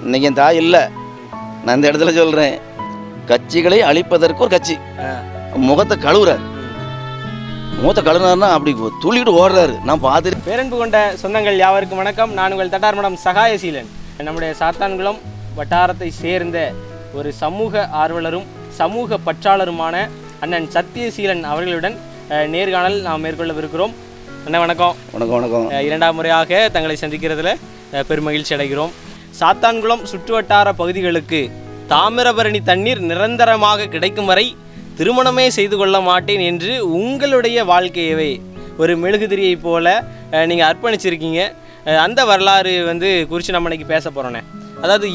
இன்னைக்கு என் தாய் இல்லை. நான் இந்த இடத்துல சொல்கிறேன், கட்சிகளை அழிப்பதற்கு ஒரு கட்சி முகத்தை கழுவுறாரு. முகத்தை கழுவுனாருன்னா அப்படி துள்ளிட்டு ஓடுறாரு. நான் பார்த்துட்டு. பேரன்பு கொண்ட சொந்தங்கள் யாவருக்கும் வணக்கம். நான் உங்கள் தட்டார்மடம் சகாயசீலன். நம்முடைய சாத்தான்குளம் வட்டாரத்தை சேர்ந்த ஒரு சமூக ஆர்வலரும் சமூக பற்றாளருமான அண்ணன் சத்தியசீலன் அவர்களுடன் நேர்காணல் நாம் மேற்கொள்ளவிருக்கிறோம். அண்ணன் வணக்கம். வணக்கம். வணக்கம். இரண்டாம் முறையாக தங்களை சந்திக்கிறதுல பெருமகிழ்ச்சி அடைகிறோம். சாத்தான்குளம் சுற்றுவட்டார பகுதிகளுக்கு தாமிரபரணி தண்ணீர் நிரந்தரமாக கிடைக்கும் வரை திருமணமே செய்து கொள்ள மாட்டேன் என்று உங்களுடைய வாழ்க்கையவே ஒரு மெழுகுதிரியை போல நீங்கள் அர்ப்பணிச்சிருக்கீங்க. அந்த வரலாறு குறித்து நம்ம இன்னைக்கு பேச போகிறோண்ணே. அதாவது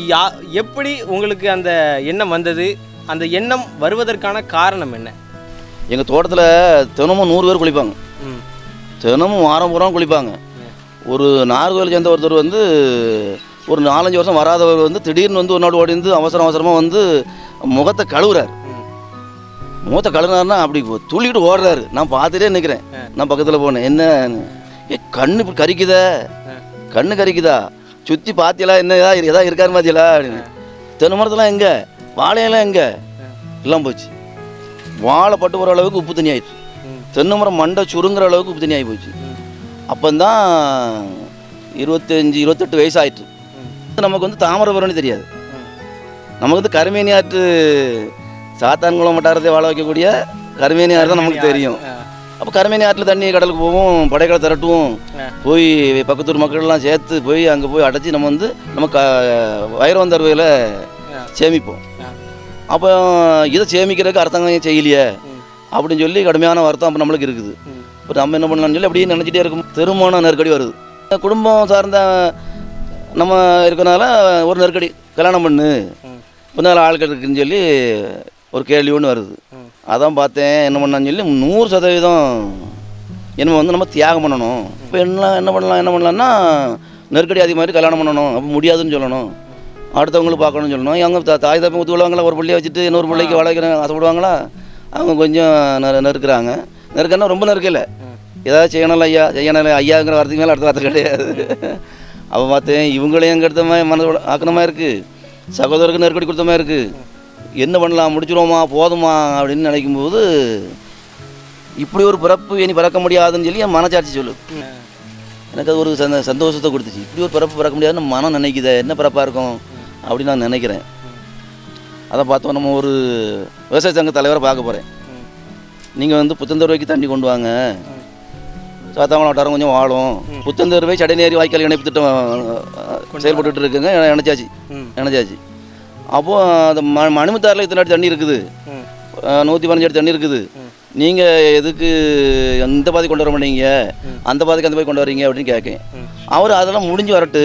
எப்படி உங்களுக்கு அந்த எண்ணம் வந்தது, அந்த எண்ணம் வருவதற்கான காரணம் என்ன? எங்கள் தோட்டத்தில் தினமும் 100 பேர் குளிப்பாங்க. தினமும் வாரம் பூரா குளிப்பாங்க. ஒரு நாகர்கோவில் சேர்ந்த ஒருத்தர் ஒரு 4-5 வருஷம் வராதவர் திடீர்னு ஒரு நாள் ஓடி அவசரமாக முகத்தை கழுவுறாரு. முகத்தை கழுவுனாருன்னா அப்படி துள்ளிட்டு ஓடுறாரு. நான் பார்த்துட்டே நிற்கிறேன். நான் பக்கத்தில் போனேன். என்ன கண்ணு இப்படி கறிக்குதா, கண்ணு கறிக்குதா, சுற்றி பார்த்தியலா, என்ன எதாவது இருக்காரு பார்த்தியலா அப்படின்னு. தென்னை மரத்தெல்லாம் எங்கே, வாழையெல்லாம் எங்கே, எல்லாம் போச்சு. வாழை பட்டு போகிற அளவுக்கு உப்பு தண்ணி ஆயிடுச்சு. தென்னை மரம் மண்டை சுருங்குற அளவுக்கு உப்பு தண்ணி ஆகி போச்சு. அப்போந்தான் 25-28 வயசு ஆயிட்டு. நமக்கு தாமிரபரணி தெரியாது. நமக்கு கருமேனி ஆற்று, சாத்தான்குளம் வட்டாரத்தை வாழ வைக்கக்கூடிய கருமேனி ஆறு தான் நமக்கு தெரியும். அப்போ கருமேனி ஆற்றில் தண்ணி கடலுக்கு போவோம், படைகளை திரட்டுவோம், போய் பக்கத்தூர் மக்கள்லாம் சேர்த்து போய் அங்கே போய் அடைச்சி நம்ம வைரவன் தருவையில் சேமிப்போம். அப்போ இதை சேமிக்கிறதுக்கு அரசாங்கம் செய்யலையே அப்படின்னு சொல்லி கடுமையான வருத்தம் அப்போ நம்மளுக்கு இருக்குது. இப்போ நம்ம என்ன பண்ணலாம்னு சொல்லி அப்படியே நினச்சிட்டே இருக்கும். திருமண நெருக்கடி வருது. குடும்பம் சார்ந்த நம்ம இருக்கனால ஒரு நெருக்கடி, கல்யாணம் பண்ணு, பின்னால் ஆட்கள் இருக்குன்னு சொல்லி ஒரு கேள்வி ஒன்று வருது. அதான் பார்த்தேன் என்ன பண்ணான்னு சொல்லி 100% என்ன நம்ம தியாகம் பண்ணணும். இப்போ என்ன பண்ணலாம்னா நெருக்கடி அதிகமாக கல்யாணம் பண்ணணும். அப்போ முடியாதுன்னு சொல்லணும், அடுத்தவங்களுக்கு பார்க்கணும்னு சொல்லணும். அவங்க தாய் தப்பை ஒத்துக்கொள்வாங்களா? ஒரு பிள்ளையை வச்சுட்டு இன்னொரு பிள்ளைக்கு வளர்க்குற ஆசைப்படுவாங்களா? அவங்க கொஞ்சம் நெருக்குறாங்க. நெருக்கன்னா ரொம்ப நெருக்கலை, ஏதாவது செய்யணும் ஐயாங்கிற வார்த்தைக்கு மேலே அடுத்த வார்த்தை கிடையாது. அப்போ பார்த்தேன் இவங்களையும் எங்கே எடுத்த மாதிரி மனதோட ஆக்கணமாக இருக்குது, சகோதரருக்கு நெருக்கடி கொடுத்த மாதிரி இருக்குது. என்ன பண்ணலாம், முடிச்சிடுவோமா, போதுமா அப்படின்னு நினைக்கும்போது இப்படி ஒரு பிறப்பு இனி பிறக்க முடியாதுன்னு சொல்லி என் மனச்சாட்சி சொல்லுது. எனக்கு அது ஒரு சந்தோஷத்தை கொடுத்துச்சு. இப்படி ஒரு பிறப்பு பிறக்க முடியாதுன்னு மனம் நினைக்குது. என்ன பிறப்பாக இருக்கும் அப்படின்னு நான் நினைக்கிறேன். அதை பார்த்தோம். நம்ம ஒரு விவசாய சங்க தலைவரை பார்க்க போகிறேன். நீங்கள் புத்தந்தருவைக்கு தண்ணி கொண்டு வாங்க, சாத்தாங்குளம் வட்டாரம் கொஞ்சம் வாழும். புத்தந்தருவை சடைநேரி வாய்க்கால் இணைப்பு திட்டம் செயல்பட்டு இருக்குங்க. இணைச்சாச்சு. அப்போது அந்த மணிமுத்தாரில் இத்தனை அடி தண்ணி இருக்குது, 115 அடி தண்ணி இருக்குது. நீங்கள் எதுக்கு இந்த பாதி கொண்டு வர மாட்டீங்க, அந்த பாதிக்கு அந்த பாதி கொண்டு வரீங்க அப்படின்னு கேட்கேன். அவர் அதெல்லாம் முடிஞ்சு வரட்டு,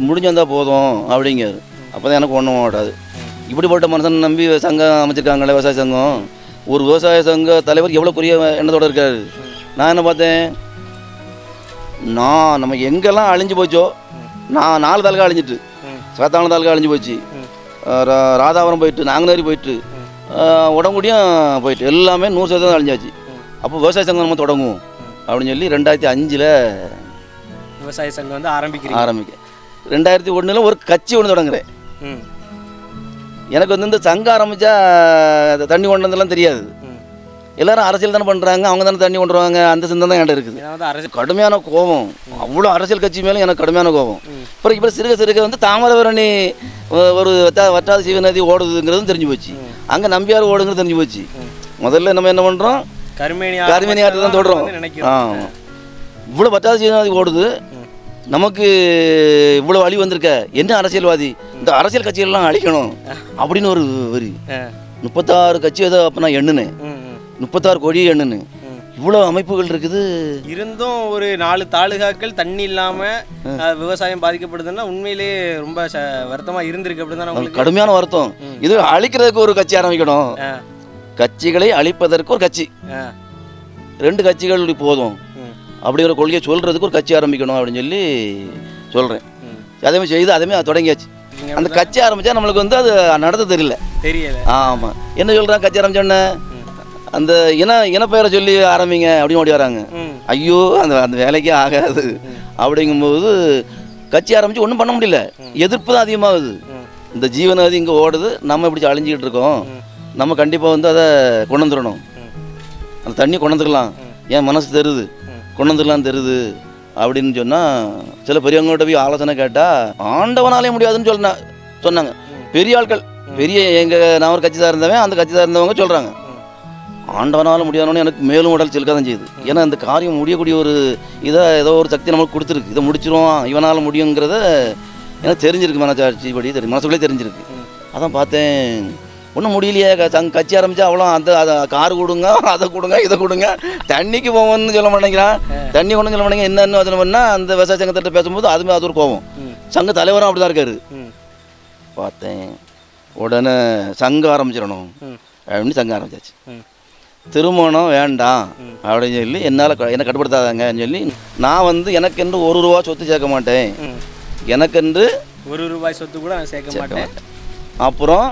முடிஞ்சு வந்தால் போதும் அப்படிங்காரு. அப்போ தான் எனக்கு ஒன்றும் மாட்டாது. இப்படிப்பட்ட மனுஷன் நம்பி சங்கம் அமைச்சிருக்காங்களே, விவசாய சங்கம். ஒரு விவசாய சங்க தலைவர் எவ்வளோ பெரிய எண்ணத்தோடு இருக்காரு. நான் என்ன பார்த்தேன், நம்ம எங்கெல்லாம் அழிஞ்சு போச்சோ, நான் 4 தாலுக்கா அழிஞ்சிட்டு, சாத்தாங்குளம் தாலுக்கா அழிஞ்சு போச்சு, ராதாபுரம் போயிட்டு, நாங்குநேரி போயிட்டு, உடம்புடியும் போயிட்டு, எல்லாமே 100% அழிஞ்சாச்சு. அப்போ விவசாய சங்கம் நம்ம தொடங்குவோம் அப்படின்னு சொல்லி 2005 விவசாய சங்கம் ஆரம்பிக்க 2001 ஒரு கட்சி ஒன்று தொடங்குறேன். எனக்கு இந்த சங்கம் ஆரம்பித்தா தண்ணி கொண்டு வந்தெல்லாம் தெரியாது. எல்லாரும் அரசியல் தானே பண்ணுறாங்க, அவங்க தானே தண்ணி கொண்டு வருவாங்க, அந்த சிந்தனை தான் என்கிட்ட இருக்குது. கடுமையான கோபம், அவ்வளோ அரசியல் கட்சி மேலே எனக்கு கடுமையான கோபம். இப்போ சிறுக தாமிரபரணி ஒரு வட்டார சிவ நதி ஓடுதுங்கிறதும் தெரிஞ்சு போச்சு, அங்கே நம்பியார் ஓடுங்கிறது தெரிஞ்சு போச்சு. முதல்ல நம்ம என்ன பண்ணுறோம், கருமேனி ஆற்று தான் தொடுறோம். இவ்வளோ வட்டார சிவ நதி ஓடுது, நமக்கு இவ்வளோ வழி வந்திருக்க, என்ன அரசியல்வாதி இந்த அரசியல் கட்சிகள்லாம் அழிக்கணும் அப்படின்னு ஒரு வரி. 36 கட்சி ஏதோ அப்போ நான் எண்ணுனேன், 36 கோடி எண்ணுன்னு. இவ்வளோ அமைப்புகள் இருக்குது. இருந்தும் ஒரு 4 தாலுகாக்கள் தண்ணி இல்லாமல் விவசாயம் பாதிக்கப்படுதுன்னா உண்மையிலே ரொம்ப வருத்தமாக இருந்திருக்கு. அப்படி தான் உங்களுக்கு கடுமையான வருத்தம். இது அழிக்கிறதுக்கு ஒரு கட்சி ஆரம்பிக்கணும், கட்சிகளை அழிப்பதற்கு ஒரு கட்சி, 2 கட்சிகள் போதும் அப்படி ஒரு கொள்கையை சொல்கிறதுக்கு ஒரு கட்சி ஆரம்பிக்கணும் அப்படின்னு சொல்லி சொல்கிறேன். அதேமாதிரி செய்து அதேமாதிரி தொடங்கியாச்சு. அந்த கட்சி ஆரம்பித்தா நம்மளுக்கு அது நடத்த தெரியல. ஆமாம், என்ன சொல்கிறாங்க, கட்சி ஆரம்பித்தோன்னே அந்த இனப்பெயரை சொல்லி ஆரம்பிங்க அப்படின்னு ஓடி வராங்க. ஐயோ அந்த வேலைக்கே ஆகாது. அப்படிங்கும்போது கட்சி ஆரம்பித்து ஒன்றும் பண்ண முடியல. எதிர்ப்பு தான் அதிகமாகுது. இந்த ஜீவநதி இங்கே ஓடுது, நம்ம இப்படி அழிஞ்சிக்கிட்டு இருக்கோம். நம்ம கண்டிப்பாக வந்து அதை கொண்டு வந்துடணும். அந்த தண்ணி கொண்டு வந்துடலாம், என் மனசு தெரியுது, கொண்டு வந்துடலாம் தெரியுது அப்படின்னு சொன்னால் சில பெரியவங்கள்ட்ட போய் ஆலோசனை கேட்டால் ஆண்டவனாலே முடியாதுன்னு சொன்னாங்க. பெரிய ஆட்கள், பெரிய நான் ஒரு கட்சி சார்ந்தவன், அந்த கட்சி சார்ந்தவங்க சொல்கிறாங்க ஆண்டவனால் முடியாதுன்னு. எனக்கு மேலும் உடல் சிலுக்க தான் செய்யுது. ஏன்னா இந்த காரியம் முடியக்கூடிய ஒரு இதை ஏதோ ஒரு சக்தி நம்மளுக்கு கொடுத்துருக்கு. இதை முடிச்சிருவோம், இவனால் முடியுங்கிறத எனக்கு தெரிஞ்சிருக்கு. மனசாட்சி படி மனசுக்குள்ளே தெரிஞ்சிருக்கு. அதான் பார்த்தேன், ஒன்றும் முடியலையே. கட்சி ஆரம்பித்தா அவ்வளோ அதை கார் கொடுங்க, அதை கொடுங்க, இதை கொடுங்க, தண்ணிக்கு போவோம்னு சொல்ல மாட்டேங்கிறான். தண்ணி கொண்டு சொல்ல மாட்டேங்க. என்னன்னு அதில் பண்ணால் அந்த விவசாய சங்கத்திட்ட பேசும்போது அது ஒரு கோவம். சங்க தலைவரும் அப்படி தான் இருக்காரு. பார்த்தேன், உடனே சங்கம் ஆரம்பிச்சிடணும் அப்படின்னு சங்கம் ஆரம்பிச்சாச்சு. திருமணம் வேண்டாம் அப்படின்னு சொல்லி என்னால் என்னை கட்டுப்படுத்தாதாங்கன்னு சொல்லி நான் வந்து எனக்கென்று ₹1 சொத்து சேர்க்க மாட்டேன், எனக்கென்று ₹1 சொத்து கூட நான் சேர்க்க மாட்டேன். அப்புறம்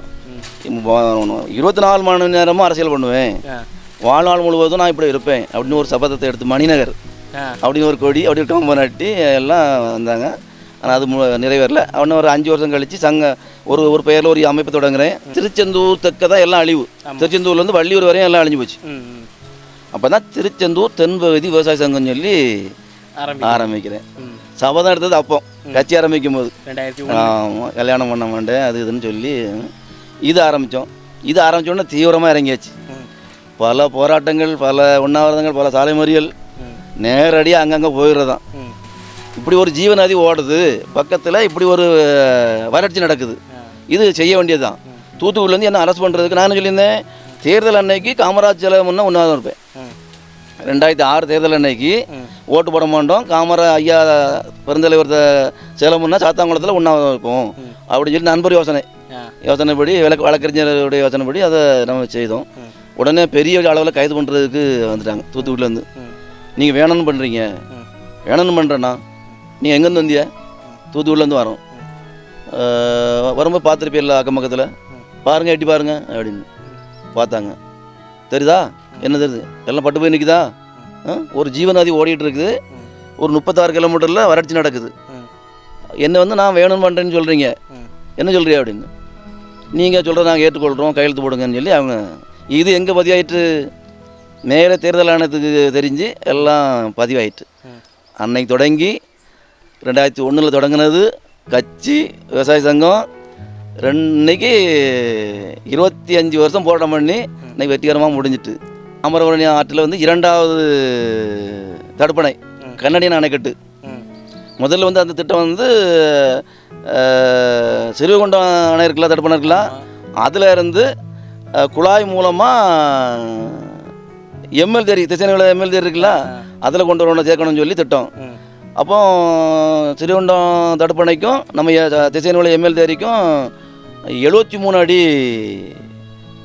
24 மணி நேரமும் அரசியல் பண்ணுவேன், வாழ்நாள் முழுவதும் நான் இப்படி இருப்பேன் அப்படின்னு ஒரு சபதத்தை எடுத்து மணிநகர் அப்படின்னு ஒரு கொடி அப்படி கம்ப நட்டி எல்லாம் வந்தாங்க. ஆனால் அது நிறைவேறல. அவனு ஒரு 5 வருஷம் கழித்து ஒரு பெயரில் ஒரு அமைப்பு தொடங்குறேன். திருச்செந்தூர் தெற்க தான் எல்லாம் அழிவு. திருச்செந்தூர்லேருந்து வள்ளியூர் வரையும் எல்லாம் அழிஞ்சு போச்சு. அப்போ தான் திருச்செந்தூர் தென்பகுதி விவசாய சங்கம் சொல்லி ஆரம்பிக்கிறேன். சபதம் எடுத்தது அப்போ கட்சி ஆரம்பிக்கும் போது. ஆமாம், கல்யாணம் பண்ண மாட்டேன் அது இதுன்னு சொல்லி இது ஆரம்பித்தோம். இது ஆரம்பித்தோடனே தீவிரமாக இறங்கியாச்சு. பல போராட்டங்கள், பல உண்ணாவிரதங்கள், பல சாலை மறியல், நேரடியாக அங்கங்கே போயிடுறதான். இப்படி ஒரு ஜீவநதி ஓடுது, பக்கத்தில் இப்படி ஒரு வறட்சி நடக்குது, இது செய்ய வேண்டியது தான். தூத்துக்குடிலேருந்து என்ன அரெஸ்ட் பண்ணுறதுக்கு நான் என்ன சொல்லியிருந்தேன், தேர்தல் அன்னைக்கு காமராஜ் சிலை முன்னே உண்ணாவிரதம் இருப்பேன். 2006 தேர்தல் அன்னைக்கு ஓட்டு போட மாட்டோம், காமராஜ் ஐயா பெருந்தலைவர் சிலை முன்னே சாத்தாங்குளத்தில் உண்ணாவிரதம் இருப்போம் அப்படின்னு சொல்லி நண்பர் யோசனைப்படி வழக்கறிஞருடைய யோசனைப்படி அதை நம்ம செய்தோம். உடனே பெரிய அளவில் கைது பண்ணுறதுக்கு வந்துட்டாங்க தூத்துக்குடிலேருந்து. நீங்கள் வேணும்னு பண்ணுறீங்க, வேணும்னு பண்ணுறேண்ணா, நீ எங்கேருந்து வந்திய? தூத்துக்குடிலேருந்து வரோம், வரும்போது பார்த்துருப்பில்ல அக்கம் பக்கத்தில், பாருங்கள் எட்டி பாருங்கள் அப்படின்னு பார்த்தாங்க. தெரியுதா? என்ன தெரியுது? எல்லாம் பட்டு போய் நிற்குதா? ஒரு ஜீவநதி ஓடிட்டு இருக்குது, ஒரு 36 கிலோமீட்டரில் வறட்சி நடக்குது. என்னை வந்து நான் வேணும்னு பண்ணுறேன்னு சொல்கிறீங்க, என்ன சொல்கிறியா அப்படின்னு. நீங்கள் சொல்கிறத நாங்கள் ஏற்றுக்கொள்கிறோம், கையெழுத்து போடுங்கன்னு சொல்லி அவங்க இது எங்கே பதிவாயிட்டு நேர தேர்தல் ஆணையத்துக்கு தெரிஞ்சு எல்லாம் பதிவாயிட்டு. அன்னைக்கு தொடங்கி 2001 தொடங்கினது கட்சி விவசாய சங்கம். இன்னைக்கு 25 வருஷம் போராட்டம் பண்ணி இன்னைக்கு வெற்றிகரமாக முடிஞ்சிட்டு. தாமிரபரணி ஆற்றில் வந்து 2வது தடுப்பணை கன்னடியன் அணைக்கட்டு. முதல்ல வந்து அந்த திட்டம் வந்து சிறுவைகுண்டம் அணை இருக்கலாம், தடுப்பணை இருக்கலாம், அதில் இருந்து குழாய் மூலமாக எம்எல்ஏரி திசைநிலை எம்எல்ஏரி இருக்குல்ல, அதில் கொண்டு வரணும் சேர்க்கணும்னு சொல்லி திட்டம். அப்போ சிறுகுண்டம் தடுப்பணைக்கும் நம்ம திசைநிலை எம்எல்ஏரிக்கும் 73 அடி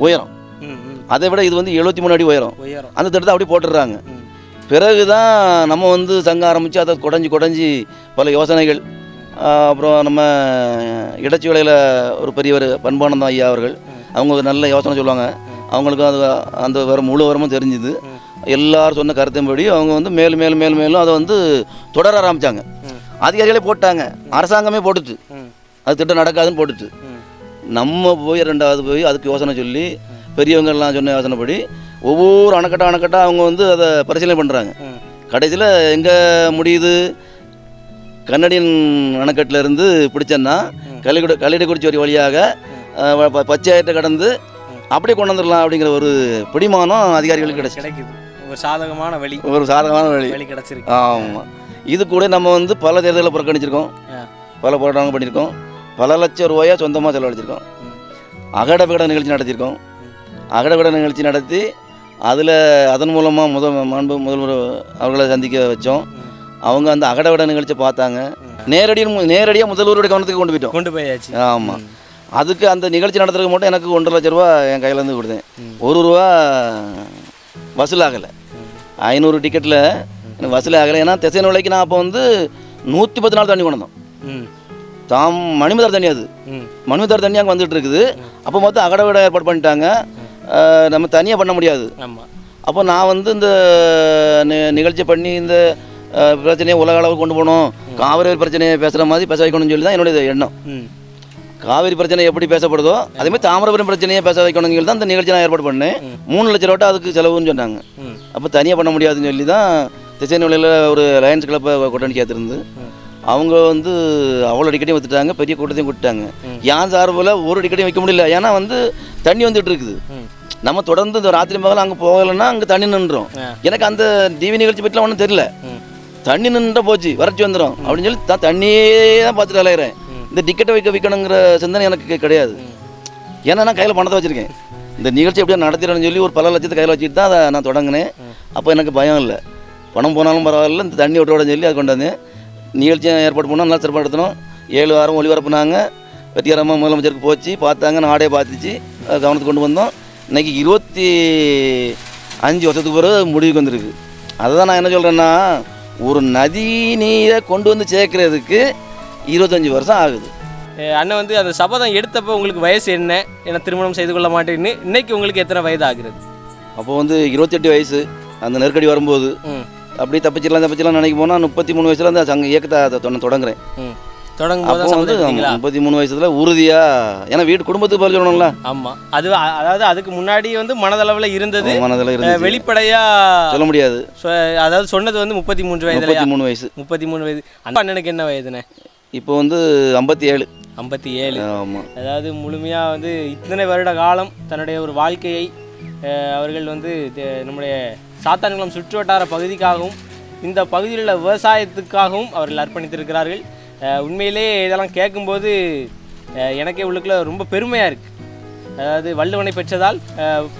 உயரம். அதை விட இது வந்து 73 அடி உயரம். அந்த திட்டத்தை அப்படி போட்டுடுறாங்க. பிறகு தான் நம்ம வந்து சங்கம் ஆரம்பித்து அதை குடஞ்சி பல யோசனைகள். அப்புறம் நம்ம இடச்சுவலையில் ஒரு பெரியவர் பண்பானந்தம் ஐயா அவர்கள், அவங்க ஒரு நல்ல யோசனை சொல்லுவாங்க. அவங்களுக்கும் அது அந்த முழு வரமும் தெரிஞ்சுது. எல்லாரும் சொன்ன கருத்தின்படி அவங்க வந்து மேலும் அதை வந்து தொடர ஆரம்பித்தாங்க. அதிகாரிகளே போட்டாங்க, அரசாங்கமே போட்டுட்டு அது திட்டம் நடக்காதுன்னு போட்டுட்டு. நம்ம போய் 2வது போய் அதுக்கு யோசனை சொல்லி பெரியவங்கள்லாம் சொன்ன யோசனைப்படி ஒவ்வொரு அணைக்கட்டாக அவங்க வந்து அதை பரிசீலனை பண்ணுறாங்க. கடைசியில் எங்கே முடியுது, கன்னடியன் அணைக்கட்டிலேருந்து பிடிச்சேன்னா கல்லிடைக்குறிச்சி வழியாக பச்சையாயிட்ட கடந்து அப்படியே கொண்டு வந்துடலாம் அப்படிங்கிற ஒரு பிடிமானம் அதிகாரிகளுக்கு கிடைக்குது. ஒரு சாதகமான வழி கிடைச்சிருக்கு. ஆமாம். இது கூட நம்ம வந்து பல தேர்தலில் புறக்கணிச்சிருக்கோம், பல போராட்டங்கள் பண்ணியிருக்கோம், பல லட்சம் ரூபாயா சொந்தமாக செலவழிச்சிருக்கோம். அகட விகட நிகழ்ச்சி நடத்தியிருக்கோம். அகட விகட நிகழ்ச்சி நடத்தி அதன் மூலமாக முதல்வர் அவர்களை சந்திக்க வச்சோம். அவங்க அந்த அகட விட நிகழ்ச்சியை பார்த்தாங்க. நேரடியாக முதல்வருடைய கவனத்துக்கு கொண்டு போயாச்சு. ஆமாம். அதுக்கு அந்த நிகழ்ச்சி நடத்துறதுக்கு மட்டும் எனக்கு 1.5 லட்ச ரூபா என் கையிலேருந்து கொடுத்தேன். ₹1 வசூலாகலை. 500 டிக்கெட்டில் எனக்கு வசூலாகலை. ஏன்னா திசைநிலைக்கு நான் அப்போ வந்து 110 நாள் தண்ணி கொண்டு வந்தோம். மணிமதார் தண்ணி, அது மணிமதார் தண்ணி அங்கே வந்துட்டு இருக்குது. அப்போ மொத்தம் அகட விட ஏற்பாடு பண்ணிட்டாங்க. நம்ம தனியாக பண்ண முடியாது. அப்போ நான் வந்து இந்த நிகழ்ச்சி பண்ணி இந்த பிரச்சனையை உலக அளவுக்கு கொண்டு போகணும், காவிரி பிரச்சனையை பேசுகிற மாதிரி பேச வைக்கணும்னு சொல்லி தான் என்னுடைய எண்ணம். காவிரி பிரச்சனை எப்படி பேசப்படுதோ அதேமாதிரி தாமிரபரணி பிரச்சனையை பேச வைக்கணும்னு சொல்லி தான் அந்த நிகழ்ச்சி நான் ஏற்பாடு பண்ணேன். 3 லட்ச ரூபா அதுக்கு செலவுன்னு சொன்னாங்க. அப்போ தனியாக பண்ண முடியாதுன்னு சொல்லி தான் திசைநிலையில் ஒரு லயன்ஸ் கிளப்பை கொட்டணி சேர்த்துருந்து அவங்க வந்து அவ்வளோ டிக்கெட்டையும் விற்றுட்டாங்க, பெரிய கூட்டத்தையும் கூப்பிட்டாங்க. ஏன் சார்பில் ஒரு டிக்கெட்டையும் வைக்க முடியல. ஏன்னா வந்து தண்ணி வந்துட்டு இருக்குது. நம்ம தொடர்ந்து இந்த ராத்திரி மகள் அங்கே போகலைன்னா அங்கே தண்ணி நின்றோம். எனக்கு அந்த டிவி நிகழ்ச்சி பற்றிலாம் ஒன்றும் தெரியல. தண்ணி நின்ற போச்சு, வறட்சி வந்துடும் அப்படின்னு சொல்லி தான் தண்ணியே தான் பார்த்துட்டு அலையிறேன். இந்த டிக்கெட்டை வைக்கணுங்கிற சிந்தனை எனக்கு கிடையாது. ஏன்னா நான் கையில் பணத்தை வச்சுருக்கேன். இந்த நிகழ்ச்சி எப்படியா நடத்திடணும்னு சொல்லி ஒரு பல லட்சத்தை கையில் வச்சுட்டு தான் அதை நான் தொடங்கினேன். அப்போ எனக்கு பயம் இல்லை, பணம் போனாலும் பரவாயில்ல, இந்த தண்ணி விட்டு சொல்லி அதை கொண்டு வந்தேன். நிகழ்ச்சியை ஏற்பாடு பண்ணோம், நல்லா சிறப்பாக நடத்தணும். 7 வாரம் ஒளிபரப்புனாங்க. வெற்றிகரமாக முதலமைச்சருக்கு போச்சு, பார்த்தாங்க, நாடே பார்த்துச்சு, கவனத்துக்கு கொண்டு வந்தோம். இன்றைக்கி 25 வருஷத்துக்கு பிறகு முடிவுக்கு வந்திருக்கு. அதை தான் நான் என்ன சொல்கிறேன்னா, ஒரு நதி நீரை கொண்டு வந்து சேர்க்கறதுக்கு 25 வருஷம் ஆகுது. அண்ணன் வந்து அந்த சபதம் எடுத்தப்போ உங்களுக்கு வயசு என்ன, என்ன திருமணம் செய்து கொள்ள மாட்டேன்னு, இன்னைக்கு உங்களுக்கு எத்தனை வயது ஆகிறது? அப்போ வந்து 28 வயசு. அந்த நெருக்கடி வரும்போது அப்படியே தப்பிச்சிடலாம் நினைக்கும் போனால் 33 வயசுல அந்த சங்க இயக்கத்தை தொடங்குறேன். தொடங்கும்போது வந்து 33 வயசுல உறுதியாக, ஏன்னா வீட்டு குடும்பத்துக்கு பதில் சொல்லணும்ல. ஆமாம், அது அதாவது அதுக்கு முன்னாடி வந்து மனதளவில் இருந்தது, வெளிப்படையா சொல்ல முடியாது. அதாவது சொன்னது வந்து 33 வயது. 33 வயசு. 33 வயது. அந்த அண்ணனுக்கு என்ன வயதுண்ணே? இப்போ வந்து 57. 57. ஆமாம். அதாவது முழுமையாக வந்து இத்தனை வருட காலம் தன்னுடைய ஒரு வாழ்க்கையை அவர்கள் வந்து நம்முடைய சாத்தான்குளம் சுற்றுவட்டார பகுதிக்காகவும் இந்த பகுதியில் உள்ள விவசாயத்துக்காகவும் அவர்கள் அர்ப்பணித்திருக்கிறார்கள். உண்மையிலே இதெல்லாம் கேட்கும்போது எனக்கே உள்ளுக்குள்ள ரொம்ப பெருமையாக இருக்குது. அதாவது வள்ளுவனை பெற்றதால்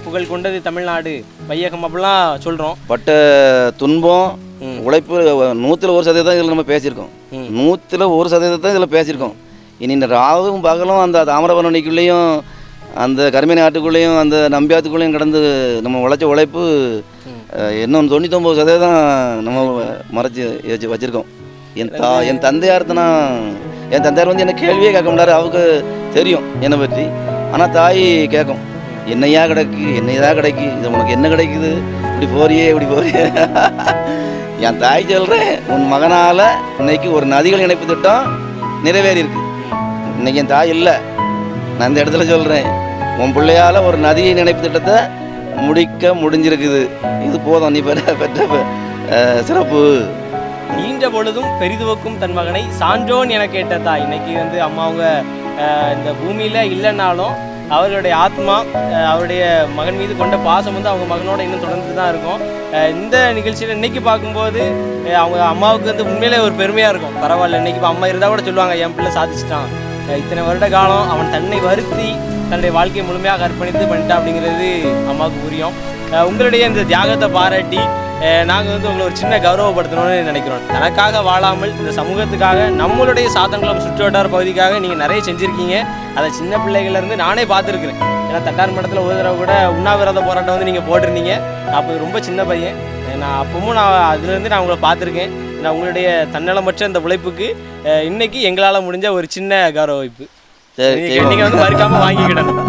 புகழ் கொண்டது தமிழ்நாடு, வையகம் அப்படிலாம் சொல்கிறோம். பட்ட துன்பம், உழைப்பு 100% இதில் நம்ம பேசியிருக்கோம். 100% இதில் பேசியிருக்கோம். இனி இந்த ராவும் பகலும் அந்த தாமிரபரணிக்குள்ளேயும் அந்த கருமேனி ஆட்டுக்குள்ளேயும் அந்த நம்பியாத்துக்குள்ளேயும் கடந்து நம்ம உழைச்ச உழைப்பு இன்னும் 99% நம்ம மறைச்சி வச்சுருக்கோம். என் தந்தையார்த்தனா, என் தந்தையார் வந்து என்ன கேள்வியே கேட்க முடியாது, அவருக்கு தெரியும் என்னை பற்றி. ஆனால் தாய் கேட்கும், என்னையா கிடைக்கு, என்னையதான் கிடைக்கு, இது உனக்கு என்ன கிடைக்குது, இப்படி போறியே இப்படி போறியே. என் தாய் சொல்கிறேன், உன் மகனால் இன்னைக்கு ஒரு நதிகள் இணைப்பு திட்டம் நிறைவேறி இருக்கு. இன்னைக்கு என் தாய் இல்லை, நான் இந்த இடத்துல சொல்கிறேன், உன் பிள்ளையால் ஒரு நதி இணைப்பு திட்டத்தை முடிஞ்சிருக்குது. இது போதும், நீ பெற்ற சிறப்பு. நீண்ட பொழுதும் பெரிதுவக்கும் தன் மகனை சான்றோன் என கேட்ட தாய். இன்னைக்கு வந்து அம்மாவங்க இந்த பூமியில் இல்லைன்னாலும் அவர்களுடைய ஆத்மா, அவருடைய மகன் மீது கொண்ட பாசம் வந்து அவங்க மகனோட இன்னும் தொடர்ந்து தான் இருக்கும். இந்த நிகழ்ச்சியில் இன்னைக்கு பார்க்கும்போது அவங்க அம்மாவுக்கு வந்து உண்மையிலே ஒரு பெருமையாக இருக்கும். பரவாயில்ல, இன்னைக்கு இப்போ அம்மா இருந்தால் கூட சொல்லுவாங்க, என் பிள்ளை சாதிச்சிட்டான், இத்தனை வருட காலம் அவன் தன்னை வருத்தி தன்னுடைய வாழ்க்கையை முழுமையாக அர்ப்பணித்து பண்ணிட்டான் அப்படிங்கிறது அம்மாவுக்கு புரியும். உங்களுடைய இந்த தியாகத்தை பாராட்டி நாங்கள் வந்து உங்களை ஒரு சின்ன கௌரவப்படுத்தணும்னு நினைக்கிறோம். தனக்காக வாழாமல் இந்த சமூகத்துக்காக, நம்மளுடைய சாத்தான்குளம் சுற்றுவட்டார பகுதிக்காக நீங்கள் நிறைய செஞ்சுருக்கீங்க. அதை சின்ன பிள்ளைகள்லேருந்து நானே பார்த்துருக்குறேன். ஏன்னா தட்டார் மடத்தில் ஒரு தடவை கூட உண்ணாவிரத போராட்டம் வந்து நீங்கள் போட்டிருந்தீங்க. அப்போ ரொம்ப சின்ன பையன் நான், அப்பவும் நான் அதுலேருந்து நான் உங்களை பார்த்துருக்கேன். நான் உங்களுடைய தன்னலமற்ற இந்த உழைப்புக்கு இன்னைக்கு எங்களால் முடிஞ்ச ஒரு சின்ன கௌரவிப்பு நீங்கள் வந்து மறுக்காமல் வாங்கிக்கிடணும்.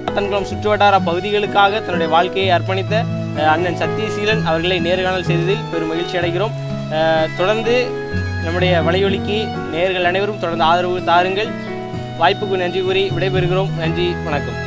சாத்தான்குளம் சுற்றுவட்டார பகுதிகளுக்காக தன்னுடைய வாழ்க்கையை அர்ப்பணித்த அண்ணன் சத்தியசீலன் அவர்களை நேர்காணல் செய்ததில் பெரும் மகிழ்ச்சி அடைகிறோம். தொடர்ந்து நம்முடைய வலையொலிக்கு நேயர்கள் அனைவரும் தொடர்ந்து ஆதரவு தாருங்கள். வாய்ப்புக்கு நன்றி கூறி விடைபெறுகிறோம். நன்றி, வணக்கம்.